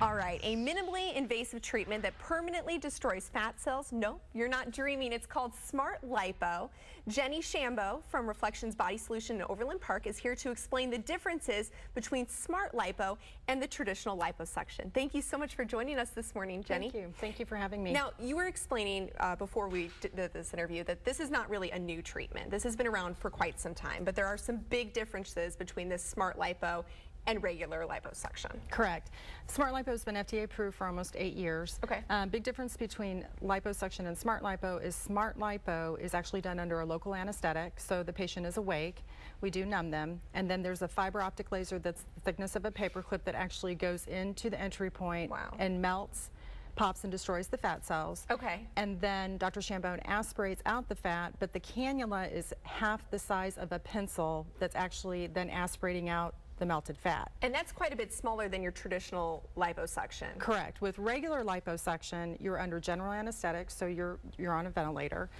All right, a minimally invasive treatment that permanently destroys fat cells. No, you're not dreaming. It's called Smart Lipo. Jenny Shambo from Reflections Body Solution in Overland Park is here to explain the differences between Smart Lipo and the traditional liposuction. Thank you so much for joining us this morning, Jenny. Thank you. Thank you for having me. Now, you were explaining before we did this interview that this is not really a new treatment. This has been around for quite some time, but there are some big differences between this Smart Lipo and regular liposuction. Correct. Smart Lipo has been FDA approved for almost 8 years. Okay. Big difference between liposuction and Smart Lipo is Smart Lipo is actually done under a local anesthetic, so the patient is awake. We do numb them, and then there's a fiber optic laser that's the thickness of a paperclip that actually goes into the entry point. Wow. And melts, pops, and destroys the fat cells. Okay. And then Dr. Shambone aspirates out the fat, but the cannula is half the size of a pencil that's actually then aspirating out the melted fat. And that's quite a bit smaller than your traditional liposuction. Correct. With regular liposuction, you're under general anesthetic, so you're on a ventilator,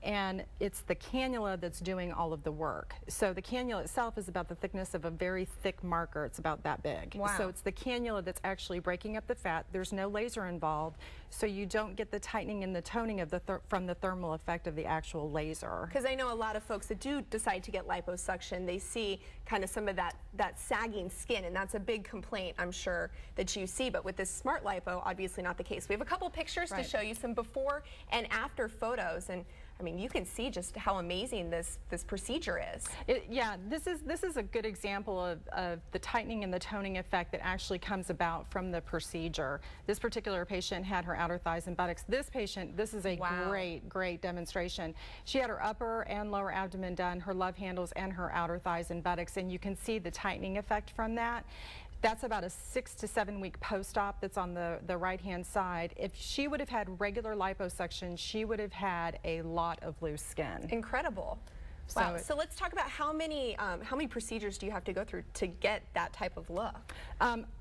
and it's the cannula that's doing all of the work. So the cannula itself is about the thickness of a very thick marker. It's about that big. Wow. So it's the cannula that's actually breaking up the fat. There's no laser involved, so you don't get the tightening and the toning of from the thermal effect of the actual laser. Because I know a lot of folks that do decide to get liposuction, they see kind of some of that sagging skin, and that's a big complaint, I'm sure, that you see. But with this Smart Lipo, obviously not the case. We have a couple pictures to show you, some before and after photos, and I mean, you can see just how amazing this procedure is. Yeah, this is a good example of the tightening and the toning effect that actually comes about from the procedure. This particular patient had her outer thighs and buttocks. This patient, this is a great demonstration. She had her upper and lower abdomen done, her love handles, and her outer thighs and buttocks, and you can see the tightening effect from that. That's about a 6 to 7 week post-op that's on the right-hand side. If she would have had regular liposuction, she would have had a lot of loose skin. Incredible. Wow. So let's talk about how many procedures do you have to go through to get that type of look?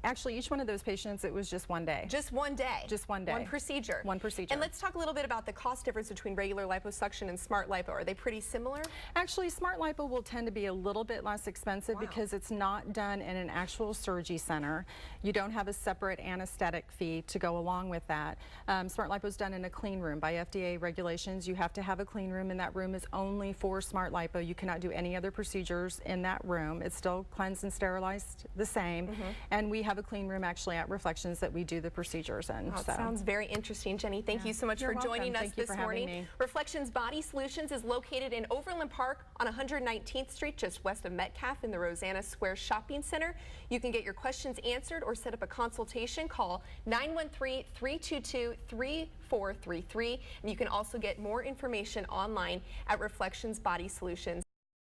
Actually, each one of those patients, it was just 1 day. Just 1 day? Just 1 day. One procedure? One procedure. And let's talk a little bit about the cost difference between regular liposuction and Smart Lipo. Are they pretty similar? Actually, Smart Lipo will tend to be a little bit less expensive because it's not done in an actual surgery center. You don't have a separate anesthetic fee to go along with that. Smart Lipo is done in a clean room. By FDA regulations, you have to have a clean room, and that room is only for Smart Lipo. You cannot do any other procedures in that room. It's still cleansed and sterilized the same. And we have a clean room actually at Reflections that we do the procedures in. Oh, sounds very interesting, Jenny. Thank you so much for joining us this morning. Reflections Body Solutions is located in Overland Park on 119th Street, just west of Metcalf in the Rosanna Square Shopping Center. You can get your questions answered or set up a consultation. Call 913-322-3433. And you can also get more information online at Reflections Body Solutions.